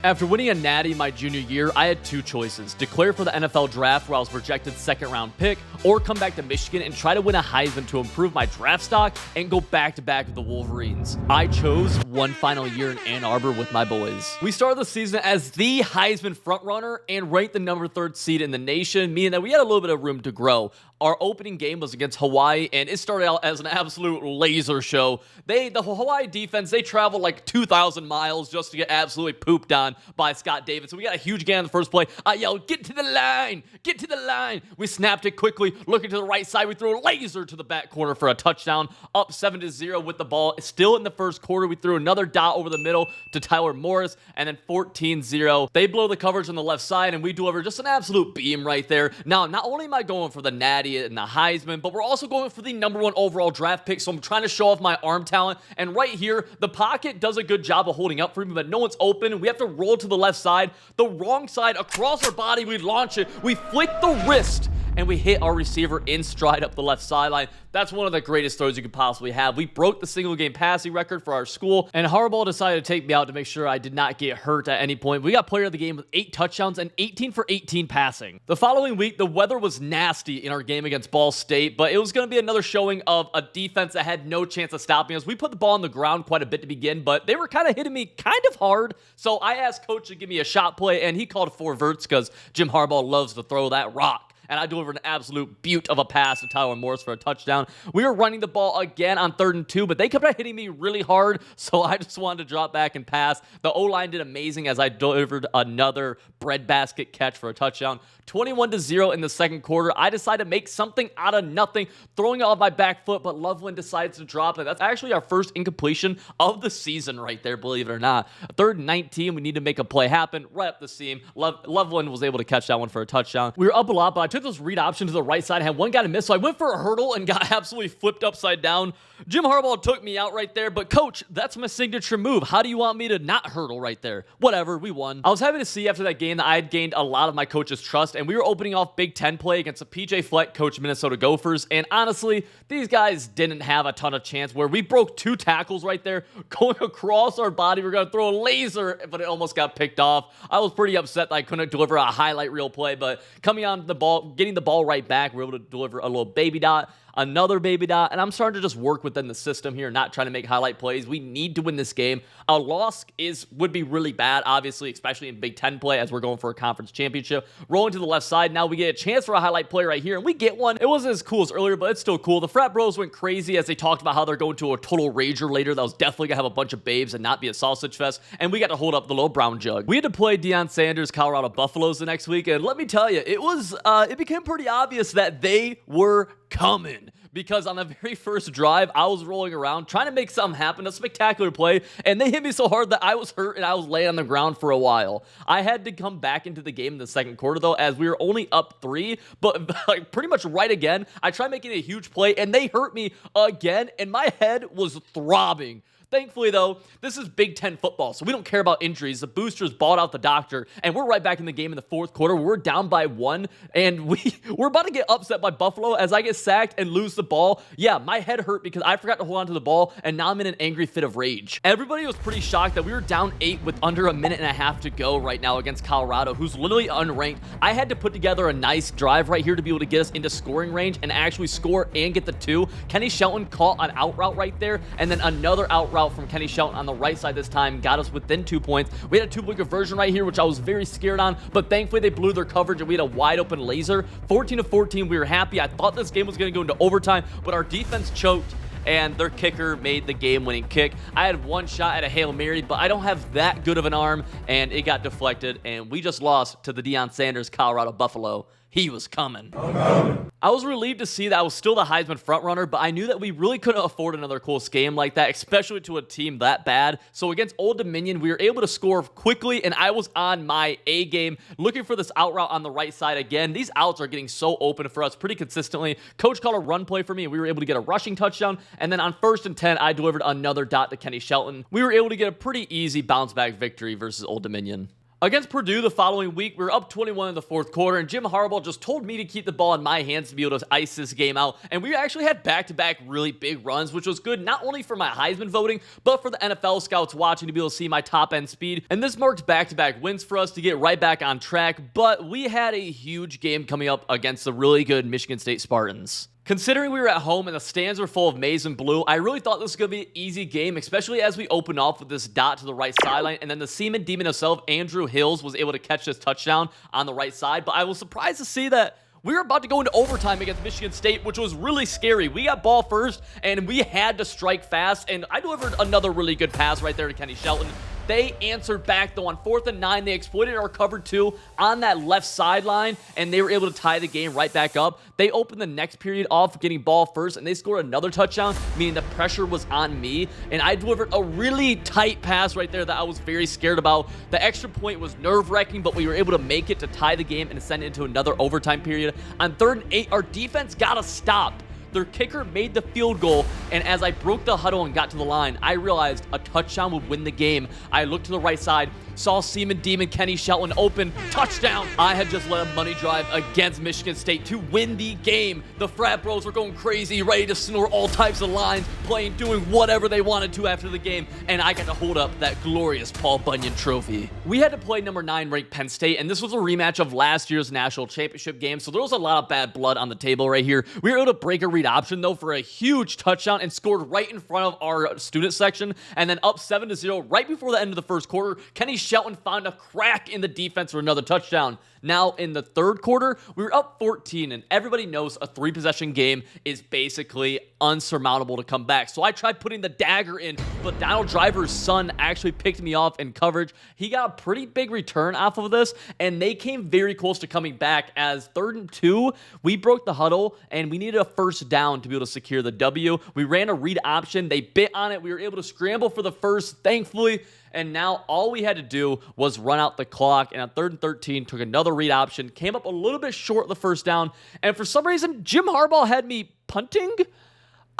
After winning a natty my junior year, I had two choices: declare for the NFL draft where I was projected second-round pick, or come back to Michigan and try to win a Heisman to improve my draft stock and go back-to-back with the Wolverines. I chose one final year in Ann Arbor with my boys. We started the season as the Heisman frontrunner and ranked the number 3rd seed in the nation, meaning that we had a little bit of room to grow. Our opening game was against Hawaii, and it started out as an absolute laser show. The Hawaii defense, they traveled like 2,000 miles just to get absolutely pooped on by Scott Davidson. We got a huge gain on the first play. I yelled, "Get to the line! Get to the line!" We snapped it quickly, looking to the right side. We threw a laser to the back corner for a touchdown, up 7-0 with the ball. Still in the first quarter, we threw another dot over the middle to Tyler Morris, and then 14-0. They blow the coverage on the left side, and we deliver just an absolute beam right there. Now, not only am I going for the natty and the Heisman, but we're also going for the number 1 overall draft pick, so I'm trying to show off my arm talent. And right here, the pocket does a good job of holding up for me, but no one's open. We have to roll to the left side, the wrong side, across our body. We launch it, we flick the wrist, and we hit our receiver in stride up the left sideline. That's one of the greatest throws you could possibly have. We broke the single-game passing record for our school, and Harbaugh decided to take me out to make sure I did not get hurt at any point. We got player of the game with 8 touchdowns and 18 for 18 passing. The following week, the weather was nasty in our game against Ball State, but it was going to be another showing of a defense that had no chance of stopping us. We put the ball on the ground quite a bit to begin, but they were kind of hitting me kind of hard, so I asked Coach to give me a shot play, and he called 4 verts because Jim Harbaugh loves to throw that rock. And I delivered an absolute beaut of a pass to Tyler Morris for a touchdown. We were running the ball again on 3rd and 2, but they kept on hitting me really hard, so I just wanted to drop back and pass. The O-line did amazing as I delivered another breadbasket catch for a touchdown. 21-0 in the second quarter. I decided to make something out of nothing, throwing it off my back foot, but Loveland decides to drop it. That's actually our first incompletion of the season right there, believe it or not. 3rd and 19, we need to make a play happen right up the seam. Loveland was able to catch that one for a touchdown. We were up a lot, but I took this read option to the right side, had one guy to miss, so I went for a hurdle and got absolutely flipped upside down. Jim Harbaugh took me out right there, but Coach, that's my signature move. How do you want me to not hurdle right there? Whatever, we won. I was happy to see after that game that I had gained a lot of my coach's trust, and we were opening off Big Ten play against the PJ Fleck coach Minnesota Gophers, and honestly, these guys didn't have a ton of chance where we broke 2 tackles right there, going across our body. We're going to throw a laser, but it almost got picked off. I was pretty upset that I couldn't deliver a highlight reel play, but coming on the ball, getting the ball right back, we're able to deliver a little baby dot, another baby dot, and I'm starting to just work within the system here, not trying to make highlight plays. We need to win this game. A loss would be really bad, obviously, especially in Big Ten play as we're going for a conference championship. Rolling to the left side, now we get a chance for a highlight play right here, and we get one. It wasn't as cool as earlier, but it's still cool. The frat bros went crazy as they talked about how they're going to a total rager later that was definitely going to have a bunch of babes and not be a sausage fest, and we got to hold up the little brown jug. We had to play Deion Sanders' Colorado Buffaloes the next week, and let me tell you, it became pretty obvious that they were coming. Because on the very first drive, I was rolling around trying to make something happen, a spectacular play, and they hit me so hard that I was hurt and I was laying on the ground for a while. I had to come back into the game in the second quarter, though, as we were only up 3, but like pretty much right again. I tried making a huge play, and they hurt me again, and my head was throbbing. Thankfully, though, this is Big Ten football, so we don't care about injuries. The boosters bought out the doctor, and we're right back in the game in the fourth quarter. We're down by 1, and we're about to get upset by Buffalo as I get sacked and lose the ball. Yeah, my head hurt because I forgot to hold on to the ball, and now I'm in an angry fit of rage. Everybody was pretty shocked that we were down 8 with under a minute and a half to go right now against Colorado, who's literally unranked. I had to put together a nice drive right here to be able to get us into scoring range and actually score and get the 2. Kenny Shelton caught an out route right there, and then another out route from Kenny Shelton on the right side this time got us within 2 points. We had a 2-point conversion right here, which I was very scared on, but thankfully they blew their coverage and we had a wide open laser. 14-14, we were happy. I thought this game was going to go into overtime, but our defense choked and their kicker made the game-winning kick. I had one shot at a Hail Mary, but I don't have that good of an arm, and it got deflected, and we just lost to the Deion Sanders Colorado Buffalo. He was coming. I was relieved to see that I was still the Heisman frontrunner, but I knew that we really couldn't afford another close game like that, especially to a team that bad. So against Old Dominion, we were able to score quickly, and I was on my A game, looking for this out route on the right side again. These outs are getting so open for us pretty consistently. Coach called a run play for me, and we were able to get a rushing touchdown. And then on 1st and 10, I delivered another dot to Kenny Shelton. We were able to get a pretty easy bounce back victory versus Old Dominion. Against Purdue the following week, we were up 21 in the fourth quarter, and Jim Harbaugh just told me to keep the ball in my hands to be able to ice this game out. And we actually had back-to-back really big runs, which was good not only for my Heisman voting, but for the NFL scouts watching to be able to see my top-end speed. And this marks back-to-back wins for us to get right back on track, but we had a huge game coming up against the really good Michigan State Spartans. Considering we were at home and the stands were full of maize and blue, I really thought this was going to be an easy game, especially as we opened off with this dot to the right sideline, and then the Seaman Demon himself, Andrew Hills, was able to catch this touchdown on the right side. But I was surprised to see that we were about to go into overtime against Michigan State, which was really scary. We got ball first, and we had to strike fast, and I delivered another really good pass right there to Kenny Shelton. They answered back, though, on 4th and 9. They exploited our cover 2 on that left sideline, and they were able to tie the game right back up. They opened the next period off getting ball first, and they scored another touchdown, meaning the pressure was on me, and I delivered a really tight pass right there that I was very scared about. The extra point was nerve-wracking, but we were able to make it to tie the game and send it into another overtime period. On 3rd and 8, our defense got to stop. Their kicker made the field goal, and as I broke the huddle and got to the line, I realized a touchdown would win the game. I looked to the right side, saw Seaman Demon Kenny Shelton open, touchdown. I had just led a money drive against Michigan State to win the game. The frat bros were going crazy, ready to snort all types of lines, playing, doing whatever they wanted to after the game, and I got to hold up that glorious Paul Bunyan trophy. We had to play number 9 ranked Penn State, and this was a rematch of last year's national championship game, so there was a lot of bad blood on the table right here. We were able to break a read option, though, for a huge touchdown and scored right in front of our student section, and then up 7-0 right before the end of the first quarter. Kenny Shelton found a crack in the defense for another touchdown. Now, in the third quarter, we were up 14, and everybody knows a 3-possession game is basically unsurmountable to come back. So I tried putting the dagger in, but Donald Driver's son actually picked me off in coverage. He got a pretty big return off of this, and they came very close to coming back. As 3rd and 2, we broke the huddle, and we needed a first down to be able to secure the W. We ran a read option. They bit on it. We were able to scramble for the first, thankfully. And now all we had to do was run out the clock. And on 3rd and 13, took another read option, came up a little bit short of the first down. And for some reason, Jim Harbaugh had me punting.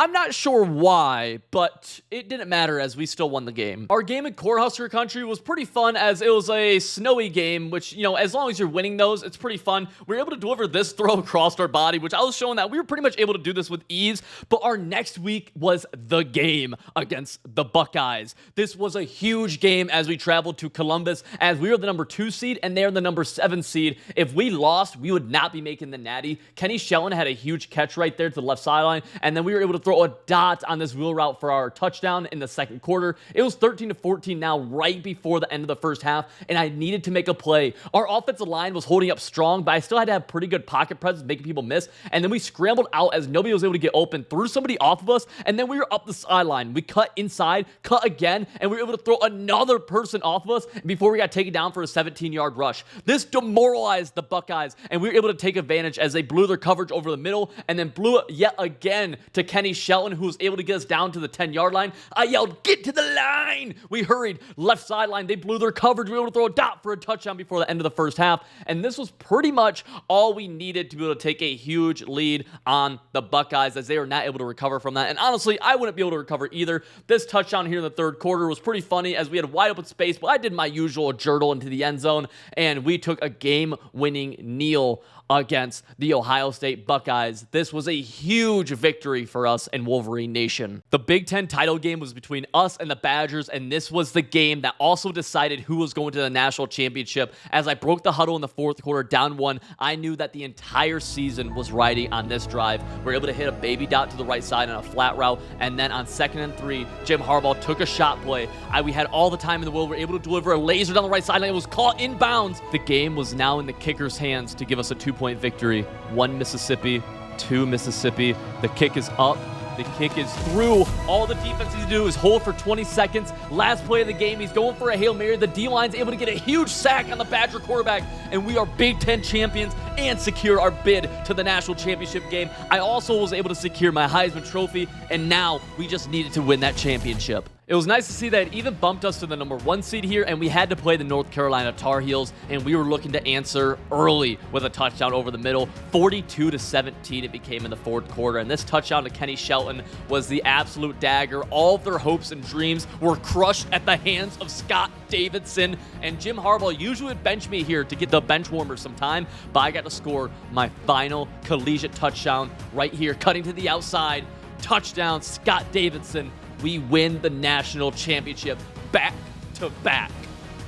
I'm not sure why, but it didn't matter as we still won the game. Our game in Cornhusker Country was pretty fun as it was a snowy game, which, you know, as long as you're winning those, it's pretty fun. We were able to deliver this throw across our body, which I was showing that we were pretty much able to do this with ease, but our next week was the game against the Buckeyes. This was a huge game as we traveled to Columbus, as we were the number 2 seed and they're the number 7 seed. If we lost, we would not be making the Natty. Kenny Shelton had a huge catch right there to the left sideline, and then we were able to throw a dot on this wheel route for our touchdown in the second quarter. It was 13-14 now, right before the end of the first half, and I needed to make a play. Our offensive line was holding up strong, but I still had to have pretty good pocket presence, making people miss, and then we scrambled out as nobody was able to get open, threw somebody off of us, and then we were up the sideline. We cut inside, cut again, and we were able to throw another person off of us before we got taken down for a 17-yard rush. This demoralized the Buckeyes, and we were able to take advantage as they blew their coverage over the middle, and then blew it yet again to Kenny Shelton, who was able to get us down to the 10-yard line. I yelled, "Get to the line!" We hurried, left sideline. They blew their coverage. We were able to throw a dot for a touchdown before the end of the first half. And this was pretty much all we needed to be able to take a huge lead on the Buckeyes, as they were not able to recover from that. And honestly, I wouldn't be able to recover either. This touchdown here in the third quarter was pretty funny, as we had wide open space, but I did my usual jurtle into the end zone, and we took a game-winning kneel against the Ohio State Buckeyes. This was a huge victory for us in Wolverine Nation. The Big Ten title game was between us and the Badgers, and this was the game that also decided who was going to the national championship. As I broke the huddle in the fourth quarter, down 1, I knew that the entire season was riding on this drive. We were able to hit a baby dot to the right side on a flat route, and then on 2nd and 3, Jim Harbaugh took a shot play. We had all the time in the world. We were able to deliver a laser down the right sideline. It was caught inbounds. The game was now in the kicker's hands to give us a 2-point victory. 1 Mississippi, 2 Mississippi. The kick is up. The kick is through. All the defense needs to do is hold for 20 seconds. Last play of the game, he's going for a Hail Mary. The D-line's able to get a huge sack on the Badger quarterback, and we are Big Ten champions and secure our bid to the national championship game. I also was able to secure my Heisman Trophy, and now we just needed to win that championship. It was nice to see that it even bumped us to the number 1 seed here, and we had to play the North Carolina Tar Heels, and we were looking to answer early with a touchdown over the middle. 42-17 it became in the fourth quarter, and this touchdown to Kenny Shelton was the absolute dagger. All of their hopes and dreams were crushed at the hands of Scott Davidson, and Jim Harbaugh usually would bench me here to get the bench warmer some time, but I got to score my final collegiate touchdown right here, cutting to the outside. Touchdown, Scott Davidson. We win the national championship back to back.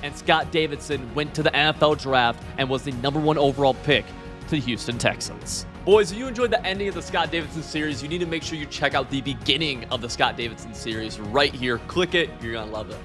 And Scott Davidson went to the NFL draft and was the #1 overall pick to the Houston Texans. Boys, if you enjoyed the ending of the Scott Davidson series, you need to make sure you check out the beginning of the Scott Davidson series right here. Click it. You're going to love it.